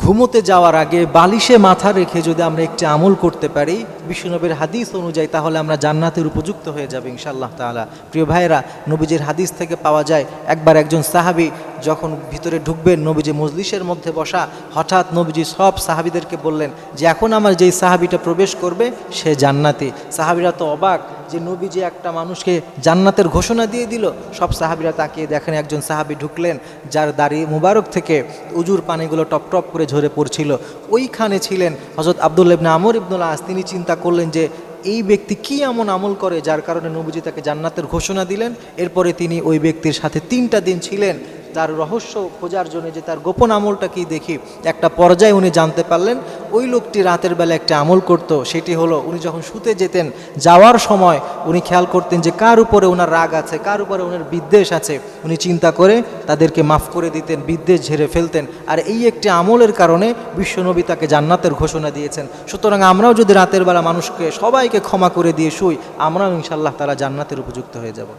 ঘুমোতে যাওয়ার আগে বালিশে মাথা রেখে যদি আমরা একটি আমল করতে পারি বিশ্বনবীর হাদিস অনুযায়ী, তাহলে আমরা জান্নাতের উপযুক্ত হয়ে যাব ইনশাআল্লাহ তাআলা। প্রিয় ভাইরা, নবীজির হাদিস থেকে পাওয়া যায়, একবার একজন সাহাবী যখন ভিতরে ঢুকবেন, নবীজি মজলিসের মধ্যে বসা, হঠাৎ নবীজি সব সাহাবীদেরকে বললেন যে এখন আমার যেই সাহাবীটা প্রবেশ করবে সে জান্নাতি। সাহাবীরা তো অবাক যে নবীজি একটা মানুষকে জান্নাতের ঘোষণা দিয়ে দিল। সব সাহাবীরা তাকিয়ে দেখেন একজন সাহাবী ঢুকলেন যার দাড়ি মুবারক থেকে উজুর পানিগুলো টপ টপ করে ঝরে পড়ছিল। ওইখানে ছিলেন হযরত আব্দুল্লাহ ইবনে আমর ইবনুল আস। তিনি চিন্তা করলেন যে এই ব্যক্তি কি এমন আমল করে যার কারণে নবীজি তাকে জান্নাতের ঘোষণা দিলেন। এরপরে তিনি ওই ব্যক্তির সাথে 3টা দিন ছিলেন তার রহস্য খোঁজার জন্য, যে তার গোপন আমলটা কি দেখি। একটা পর্যায়ে উনি জানতে পারলেন ওই লোকটি রাতের বেলা একটা আমল করত। সেটি হলো উনি যখন শুতে যেতেন, যাওয়ার সময় উনি খেয়াল করতেন যে কার উপরে ওনার রাগ আছে, কার উপরে ওনার বিদ্বেষ আছে। উনি চিন্তা করে তাদেরকে মাফ করে দিতেন, বিদ্বেষ ঝেড়ে ফেলতেন। আর এই একটি আমলের কারণে বিশ্বনবী তাকে জান্নাতের ঘোষণা দিয়েছেন। সুতরাং আমরাও যদি রাতের বেলা মানুষকে সবাইকে ক্ষমা করে দিয়ে শুই, আমরাও ইনশাআল্লাহ তাআলা জান্নাতের উপযুক্ত হয়ে যাব।